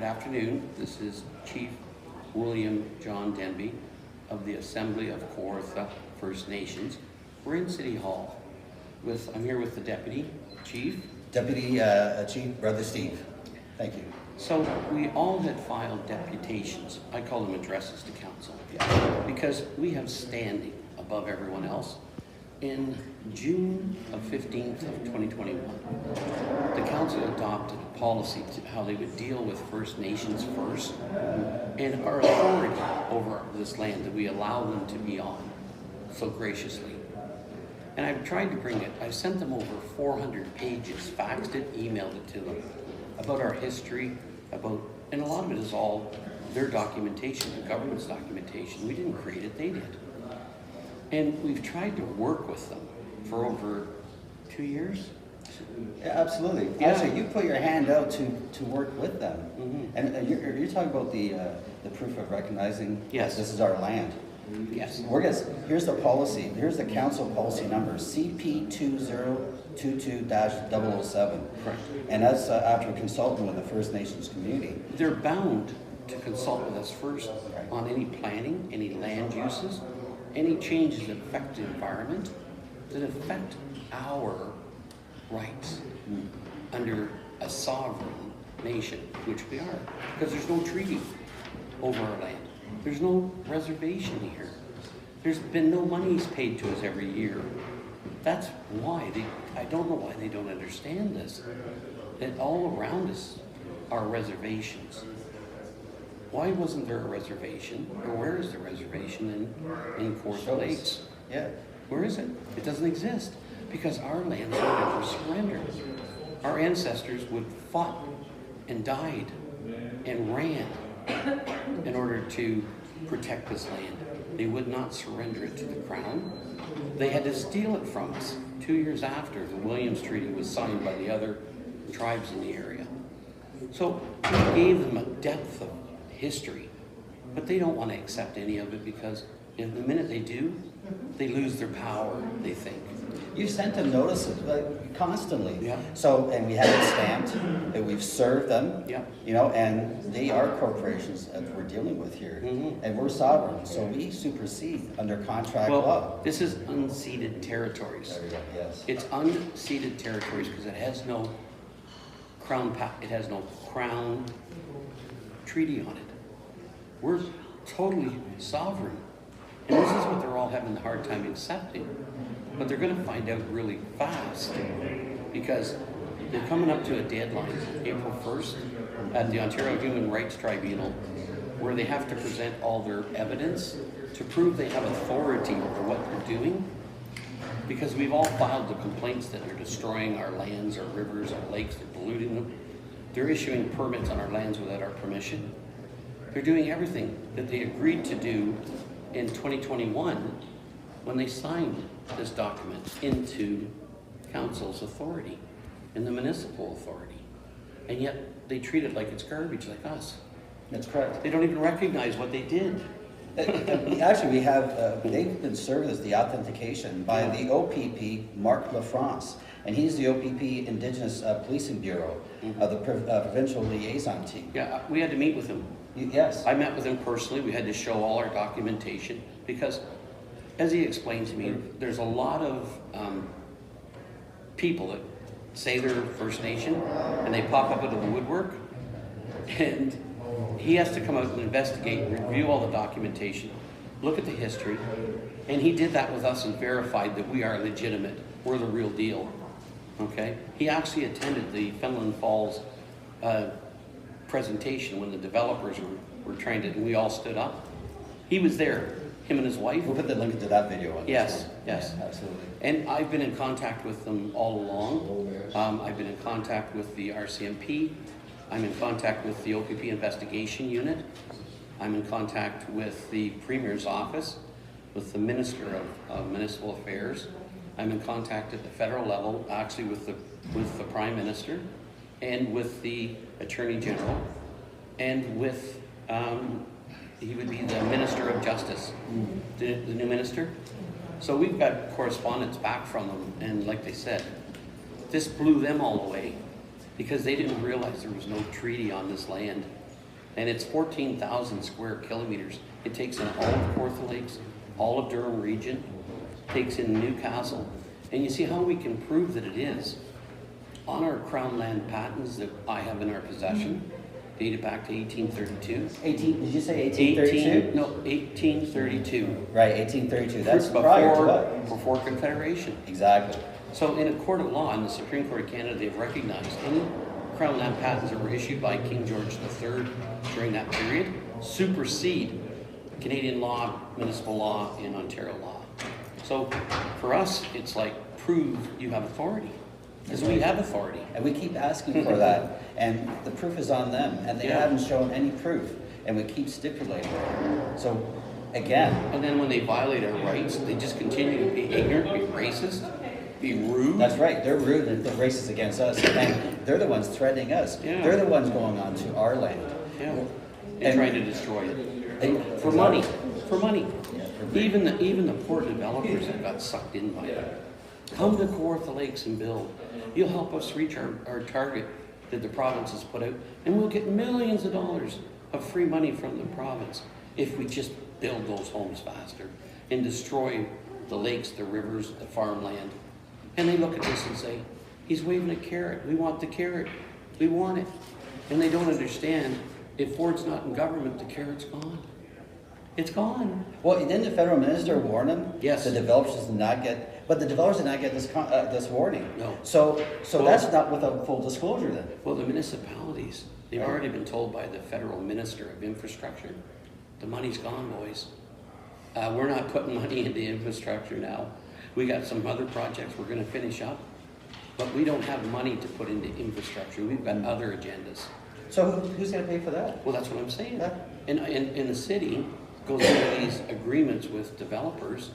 afternoon. This is Chief William John Denby of the Assembly of Kawartha First Nations. We're in City Hall. I'm here with the Deputy Chief. Deputy Chief Brother Steve. Thank you. So we all had filed deputations. I call them addresses to council, because we have standing above everyone else. In June of 15th of 2021, the council adopted a policy to how they would deal with First Nations first, and our authority over this land that we allow them to be on so graciously. And I've tried to bring it, I've sent them over 400 pages, faxed it, emailed it to them, about our history, and a lot of it is all their documentation, the government's documentation. We didn't create it, they did. And we've tried to work with them for over 2 years. Yeah, absolutely. Yeah. Actually, you put your hand out to work with them. Mm-hmm. And you're talking about the proof of recognizing yes. This is our land. Yes. Here's the policy. Here's the council policy number, CP2022-007. Correct. And that's after consulting with the First Nations community. They're bound to consult with us first on any planning, any land uses, any changes that affect the environment, that affect our rights under a sovereign nation, which we are. Because there's no treaty over our land. There's no reservation here. There's been no monies paid to us every year. That's why I don't know why they don't understand this. That all around us are reservations. Why wasn't there a reservation, or where is the reservation in Kawartha Lakes? Yeah. Where is it? It doesn't exist, because our lands were never surrendered. Our ancestors would fought and died and ran in order to protect this land. They would not surrender it to the Crown. They had to steal it from us 2 years after the Williams Treaty was signed by the other tribes in the area. So we gave them a depth of history, but they don't want to accept any of it, because the minute they do, they lose their power, they think. You sent them notices constantly. Yeah. So, and we have it stamped, that we've served them. Yeah. You know, and they are corporations that we're dealing with here. Mm-hmm. And we're sovereign, so we supersede under contract law. This is unceded territories. There we go. Yes. It's unceded territories because it has no crown treaty on it. We're totally sovereign. And this is what they're all having a hard time accepting. But they're going to find out really fast, because they're coming up to a deadline, April 1st, at the Ontario Human Rights Tribunal, where they have to present all their evidence to prove they have authority over what they're doing. Because we've all filed the complaints that they're destroying our lands, our rivers, our lakes, they're polluting them. They're issuing permits on our lands without our permission. They're doing everything that they agreed to do in 2021 when they signed this document into council's authority and the municipal authority. And yet they treat it like it's garbage, like us. That's correct. They don't even recognize what they did. Actually, we have, they've been served as the authentication by the OPP, Marc LaFrance, and he's the OPP Indigenous Policing Bureau of the Provincial Liaison Team. Yeah, we had to meet with him. Yes. I met with him personally. We had to show all our documentation, because, as he explained to me, there's a lot of people that say they're First Nation, and they pop up out of the woodwork, and he has to come out and investigate, review all the documentation, look at the history, and he did that with us and verified that we are legitimate. We're the real deal. Okay? He actually attended the Fenelon Falls presentation when the developers were trying to, and we all stood up. He was there, him and his wife. We'll put the link to that video on Yes, yes. Yeah, absolutely. And I've been in contact with them all along. I've been in contact with the RCMP. I'm in contact with the OPP investigation unit. I'm in contact with the Premier's office, with the Minister of Municipal Affairs. I'm in contact at the federal level, actually with the Prime Minister, and with the Attorney General, and with, he would be the Minister of Justice, the new minister. So we've got correspondence back from them, and like they said, this blew them all away, because they didn't realize there was no treaty on this land. And it's 14,000 square kilometers. It takes in all of Kawartha Lakes, all of Durham region, takes in Newcastle. And you see how we can prove that it is. On our Crown land patents that I have in our possession, dated back to 1832. 18, did you say 1832? No, 1832. Right, 1832. That's prior to what? Before Confederation. Exactly. So in a court of law, in the Supreme Court of Canada, they've recognized any Crown land patents that were issued by King George III during that period supersede Canadian law, municipal law, and Ontario law. So for us, it's like, prove you have authority. Because we have authority. And we keep asking for that, and the proof is on them, and they haven't shown any proof, and we keep stipulating it. So, again. And then when they violate our rights, they just continue to be ignorant, be racist, be rude. That's right, they're rude and they're racist against us, and they're the ones threatening us. Yeah. They're the ones going on to our land. Yeah. And trying to destroy it. For money. For money. Yeah, Even the poor developers that got sucked in by it. Come to Kawartha Lakes and build. You'll help us reach our target that the province has put out, and we'll get millions of dollars of free money from the province if we just build those homes faster and destroy the lakes, the rivers, the farmland. And they look at this and say, he's waving a carrot. We want the carrot. We want it. And they don't understand, if Ford's not in government, the carrot's gone. It's gone. Well, didn't the federal minister warn them? Yes. The developers did not get, but the developers did not get this warning. No. So Well, that's not without full disclosure then. Well, the municipalities, they've already been told by the federal minister of infrastructure, the money's gone, boys. We're not putting money into infrastructure now. We got some other projects we're gonna finish up, but we don't have money to put into infrastructure. We've got other agendas. So who's gonna pay for that? Well, that's what I'm saying. Yeah. And the city goes into these agreements with developers,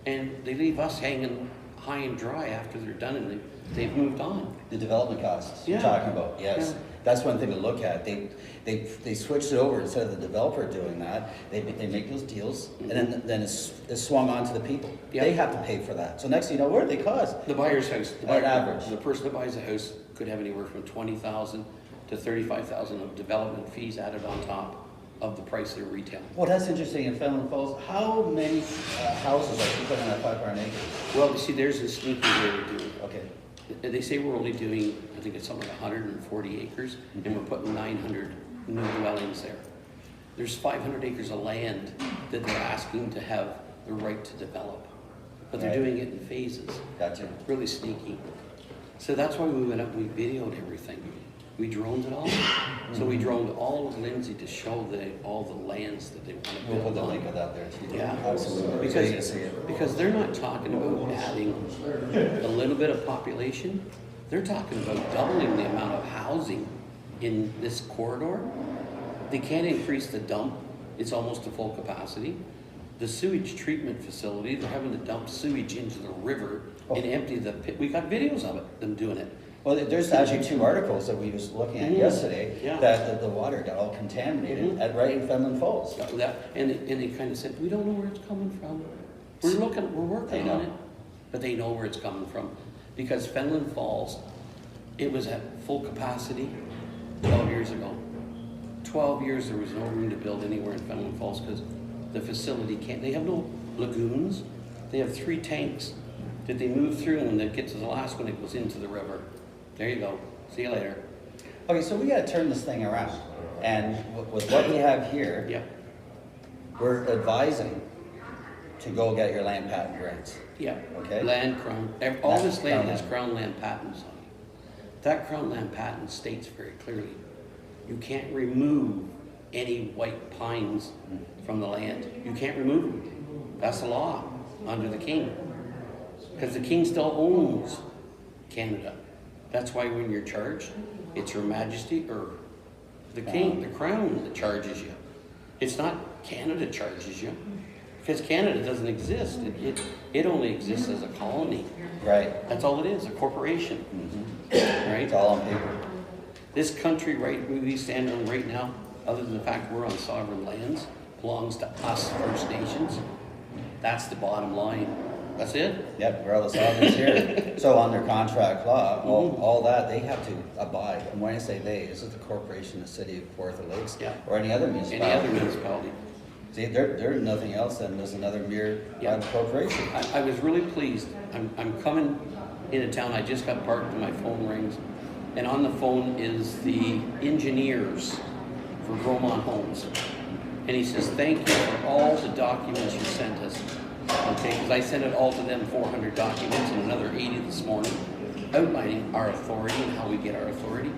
and they leave us hanging high and dry after they're done and they've moved on. The development costs you're Yeah. talking about, yes. Yeah. That's one thing to look at. They switched it over. Instead of the developer doing that, they make those deals, and then it's swung on to the people. Yeah. They have to pay for that. So next thing you know, what do they cost? The buyer's house, On average. the person that buys a house could have anywhere from 20,000 to 35,000 of development fees added on top of the price they're retailing. Well, that's interesting. In Fenelon Falls, how many houses are you putting on that 500 acres? Well, you see, there's a sneaky way to do it. Okay. They say we're only doing, I think it's something like 140 acres, and we're putting 900 new dwellings there. There's 500 acres of land that they're asking to have the right to develop, but they're Right. doing it in phases. Gotcha. Really sneaky. So that's why we went up and we videoed everything. We droned it all. So we droned all of Lindsay to show all the lands that they want to We'll put build the link on. of that there too. Yeah, Absolutely. So you can see it. because they're not talking about adding a little bit of population. They're talking about doubling the amount of housing in this corridor. They can't increase the dump. It's almost to full capacity. The sewage treatment facility, they're having to dump sewage into the river and empty the pit. We got videos of it, them doing it. Well, there's actually two articles that we was looking at yesterday, Yeah. that the water got all contaminated right in Fenelon Falls. And they kind of said, we don't know where it's coming from. We're working on it. But they know where it's coming from. Because Fenelon Falls, it was at full capacity 12 years ago. 12 years there was no room to build anywhere in Fenelon Falls because the facility they have no lagoons. They have 3 tanks that they move through, and when they get to the last one, it goes into the river. There you go. See you later. Okay, so we gotta turn this thing around. And with what we have here, Yeah. we're advising to go get your land patent grants. Yeah. Okay. Land, crown, all this That's land crown has land. crown land patents on it. That crown land patent states very clearly, you can't remove any white pines from the land. You can't remove them. That's the law under the king. Because the king still owns Canada. That's why when you're charged, it's Her Majesty or the king, the crown that charges you. It's not Canada charges you. Because Canada doesn't exist. It only exists as a colony. Right. That's all it is, a corporation. Right? It's all on paper. This country we stand on right now, other than the fact we're on sovereign lands, belongs to us First Nations. That's the bottom line. That's it? Yep, regardless of others here. So under contract law, all that, they have to abide. And when I say they, is it the corporation, the city of Kawartha Lakes? Yeah. Or any other Any municipality? other municipality. See, they're nothing else than just another mere Yeah. corporation. I was really pleased. I'm coming into town. I just got parked and my phone rings. And on the phone is the engineers for Bromont Homes. And he says, thank you for all the documents you sent us. Okay, because I sent it all to them, 400 documents and another 80 this morning, outlining our authority and how we get our authority.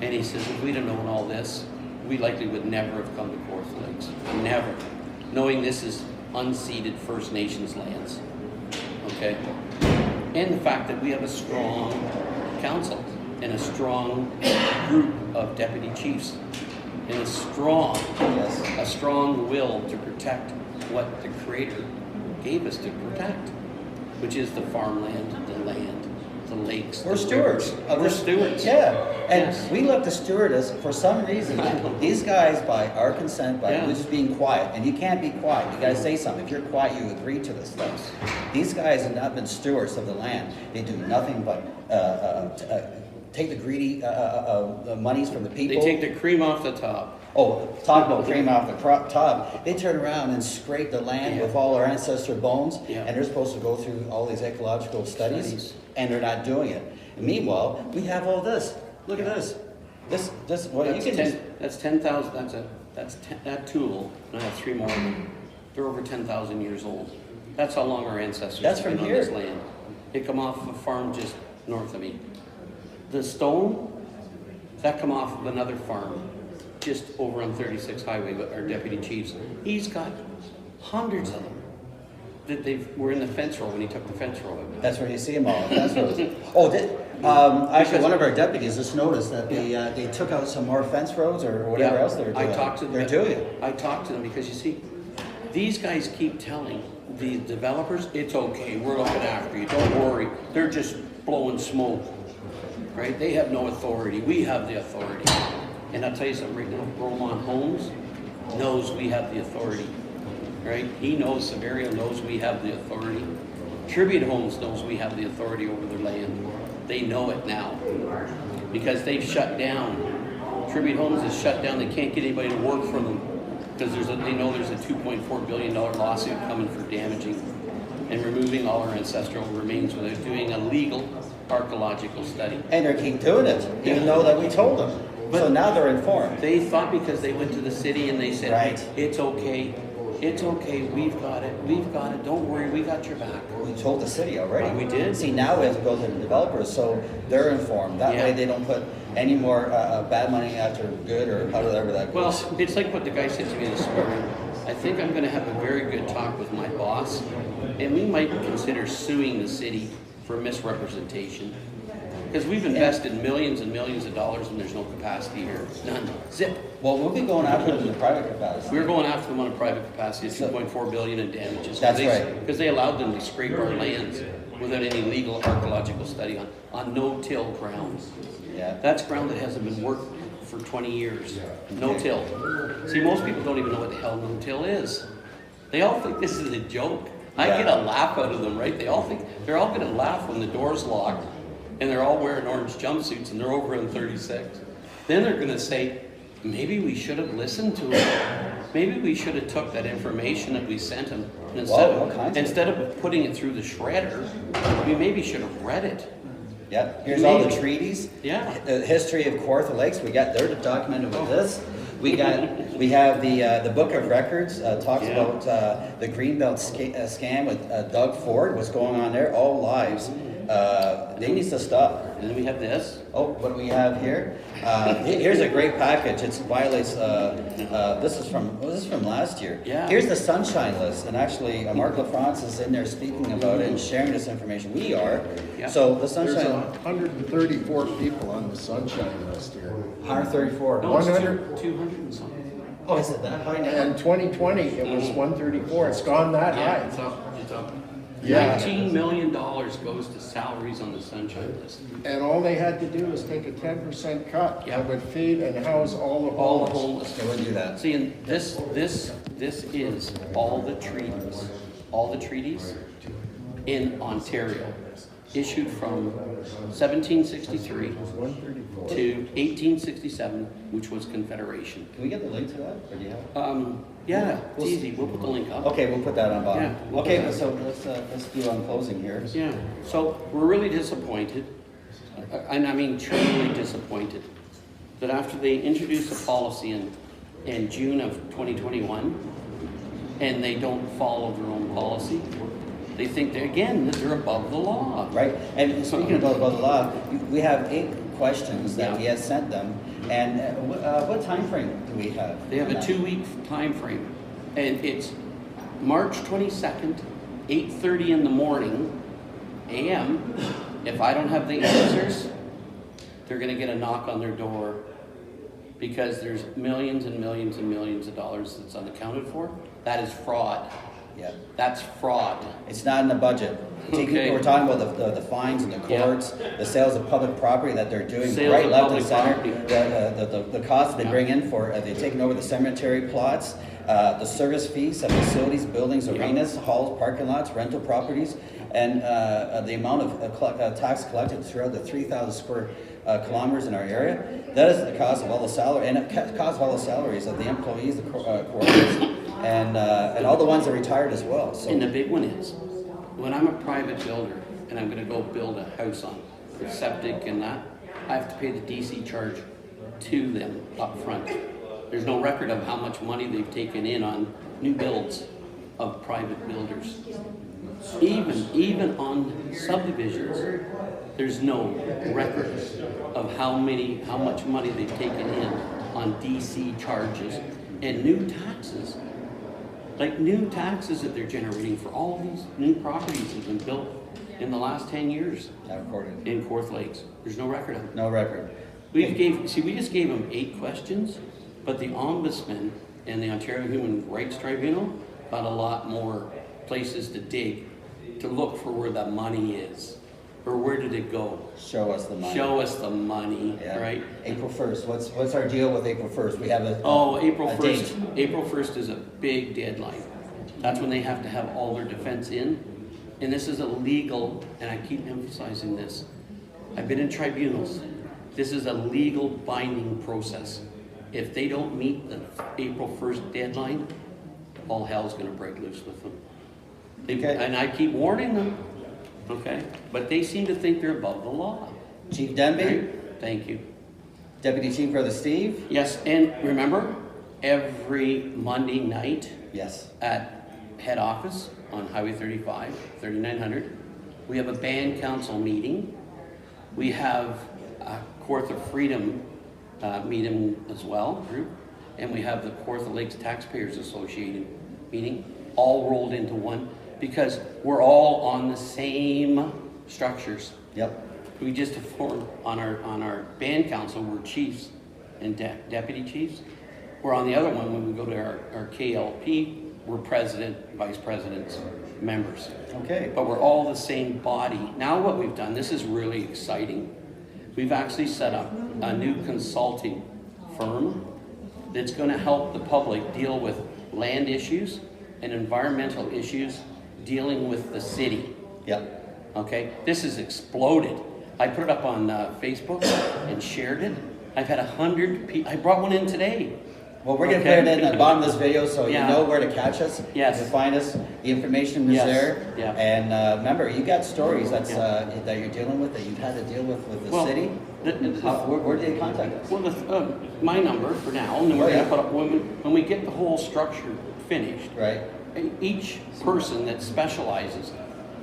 And he says, if we'd have known all this, we likely would never have come to Kawartha Lakes. Never. Knowing this is unceded First Nations lands. Okay? And the fact that we have a strong council and a strong group of deputy chiefs and a strong will to protect what the Creator gave us to protect, which is the farmland, the land, the lakes. We're the stewards. rivers. We're stewards. Yeah, and Yes. we look to steward us for some reason. These guys, by our consent, by just being quiet, and you can't be quiet. You got to say something. If you're quiet, you agree to this stuff. These guys have not been stewards of the land. They do nothing but take the greedy monies from the people. They take the cream off the top. Oh, talk about cream off the top. They turn around and scrape the land with all our ancestor bones, and they're supposed to go through all these ecological studies, and they're not doing it. And meanwhile, we have all this. Look at this. This. Well, That's you can just. That's 10,000. That tool. And I have 3 more of them. They're over 10,000 years old. That's how long our ancestors That's have been from on here. this land. They come off of a farm just north of me. The stone that come off of another farm just over on 36 Highway with our deputy chiefs. He's got hundreds of them that were in the fence row when he took the fence row out. That's where you see them all. That's where. Actually, one of our deputies just noticed that they took out some more fence roads or whatever else they were doing. I talked to them. They're doing it. I talked to them because you see, these guys keep telling the developers, it's okay, we're looking after you, don't worry. They're just blowing smoke, right? They have no authority. We have the authority. And I'll tell you something right now, Bromont Homes knows we have the authority, right? He knows, Severio knows we have the authority. Tribute Homes knows we have the authority over their land. They know it now because they've shut down. Tribute Homes is shut down. They can't get anybody to work for them because they know there's a $2.4 billion lawsuit coming for damaging and removing all our ancestral remains without doing a legal archaeological study. And they keep doing it, even though that we told them. So now they're informed. They thought because they went to the city and they said, Right. it's okay, we've got it, don't worry, we got your back. We told the city already. We did. See, now we have to go to the developers, so they're informed. That way they don't put any more bad money after good or however that goes. Well, it's like what the guy said to me this morning. I think I'm going to have a very good talk with my boss, and we might consider suing the city for misrepresentation. Because we've invested millions and millions of dollars and there's no capacity here. None. Zip. Well, we'll be going after them in the private capacity. We're going after them on a private capacity of $2.4 billion in damages. That's right. Because they allowed them to scrape our lands without any legal archaeological study on no-till ground. Yeah. That's ground that hasn't been worked for 20 years. No-till. See, most people don't even know what the hell no-till is. They all think this is a joke. I get a laugh out of them, right? They're all going to laugh when the door's locked and they're all wearing orange jumpsuits and they're over in 36. Then they're going to say, maybe we should have listened to it. Maybe we should have took that information that we sent them and instead of putting it through the shredder, we maybe should have read it. Yeah, here's all the treaties. Yeah. The history of Kawartha Lakes, they're documented with this. We have the Book of Records, talks about the Greenbelt scam with Doug Ford, what's going on there, all lives. They need to stop. And then we have this. Oh, what do we have here? Here's a great package. It violates. This is from last year. Yeah. Here's the sunshine list, and actually, Mark LaFrance is in there speaking about it and sharing this information. We are. Yeah. So the There's sunshine. 134 people on the sunshine list here. 134. No, it's 100. 200 and something. Oh, is it that high now? And 2020, it was 134. It's gone that Yeah, it's high. up. It's up. Yeah. $19 million goes to salaries on the sunshine list. And all they had to do was take a 10% cut. Yeah. That would feed and house all the All the homeless. homeless. They wouldn't do that. See, and this is all the treaties. All the treaties in Ontario, issued from 1763 to 1867, which was Confederation. Can we get the link to that, or do you have it? Yeah, it's easy. We'll put the link up. Okay, we'll put that on bottom. Yeah, we'll Okay, put that. so let's do on closing here. Yeah, so we're really disappointed, and I mean truly disappointed, that after they introduced a policy in June of 2021, and they don't follow their own policy, they think that they're above the law. Right, and speaking about the law, we have 8 questions that Yeah. we have sent them, and what time frame do we have? They have on a that? 2-week time frame, and it's March 22nd, 8:30 in the morning, a.m. If I don't have the answers, they're gonna get a knock on their door, because there's millions and millions and millions of dollars that's unaccounted for. That is fraud. Yeah. That's fraud. It's not in the budget. Okay. We're talking about the fines and the Yeah. courts, the sales of public property that they're doing Sales right, of left, and public center. property. The costs they Yeah. bring in for, they've taken over the cemetery plots, the service fees of facilities, buildings, Yeah. arenas, halls, parking lots, rental properties, and the amount of tax collected throughout the 3,000 square kilometers in our area. That is the cost of all the salary, and it costs all the salaries of the employees, the coordinators, and all the ones that retired as well. So. And the big one is, when I'm a private builder and I'm gonna go build a house on the septic and that, I have to pay the DC charge to them up front. There's no record of how much money they've taken in on new builds of private builders. Even on subdivisions, there's no record of how much money they've taken in on DC charges and new taxes. Like new taxes that they're generating for all of these new properties that have been built in the last 10 years Not recorded. in Kawartha Lakes. There's no record of it. No record. We just gave them 8 questions, but the Ombudsman and the Ontario Human Rights Tribunal got a lot more places to dig to look for where the money is, or where did it go? Show us the money. Show us the money, Yeah. right? April 1st. What's our deal with April 1st? We have April a 1st. date. April 1st is a big deadline. That's when they have to have all their defense in. And this is illegal, and I keep emphasizing this. I've been in tribunals. This is a legal binding process. If they don't meet the April 1st deadline, all hell's gonna break loose with them. Okay. And I keep warning them, okay? But they seem to think they're above the law. Chief Denby, Right? Thank you. Deputy Chief Brother Steve. Yes, and remember, every Monday night Yes. at head office on Highway 35, 3900, we have a band council meeting. We have a Kawartha Freedom meeting as well, group, and we have the Kawartha Lakes Taxpayers Association meeting, all rolled into one, because we're all on the same structures. Yep. We just formed on our band council, we're chiefs and deputy chiefs. We're on the other one, when we go to our KLP, we're president, vice presidents, members. Okay. But we're all the same body. Now what we've done, this is really exciting. We've actually set up a new consulting firm that's gonna help the public deal with land issues and environmental issues dealing with the city. Yep. Okay, this has exploded. I put it up on Facebook and shared it. I've had 100 people. I brought one in today. Well, we're gonna Okay. put it in the bottom of this video so Yeah. you know where to catch us. Yes. You can find us. The information is Yes. there. Yeah. And remember, you got stories Yeah. that you're dealing with, that you've had to deal with the Well, city. Where do they contact us? Well, my number for now, and then we're Oh, gonna yeah. put up, when we get the whole structure finished, Right. each person that specializes,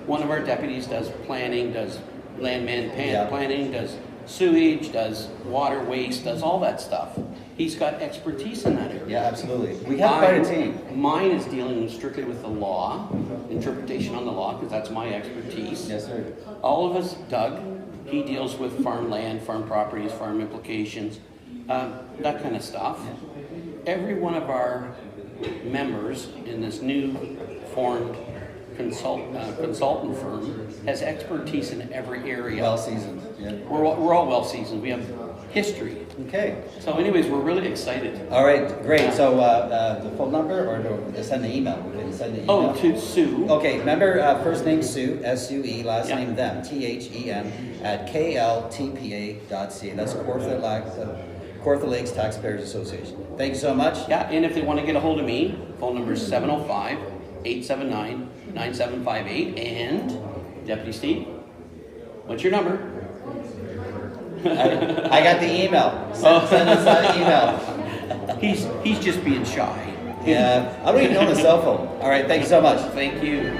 one of our deputies does planning, does landman Yeah. planning, does sewage, does water waste, does all that stuff. He's got expertise in that area. Yeah, absolutely. We have quite a team. Mine is dealing strictly with the law, interpretation on the law, because that's my expertise. Yes, sir. All of us, Doug, he deals with farm land, farm properties, farm implications, that kind of stuff. Every one of our members in this new formed consultant firm has expertise in every area. Well seasoned. Yeah. We're all well seasoned. We have history. Okay. So anyways, we're really excited. All right, great. So the phone number or to send an email? We can send an email. Oh, to Sue. Okay, remember first name Sue, S-U-E, last Yeah. name them, T-H-E-M, at kltpa.ca. That's Kawartha Lakes Taxpayers Association. Thank you so much. Yeah, and if they want to get a hold of me, phone number is 705-879-9758. And Deputy Steve, what's your number? I got the email. Send us that email. He's just being shy. Yeah, I don't even own a cell phone. All right, thank you so much. Thank you.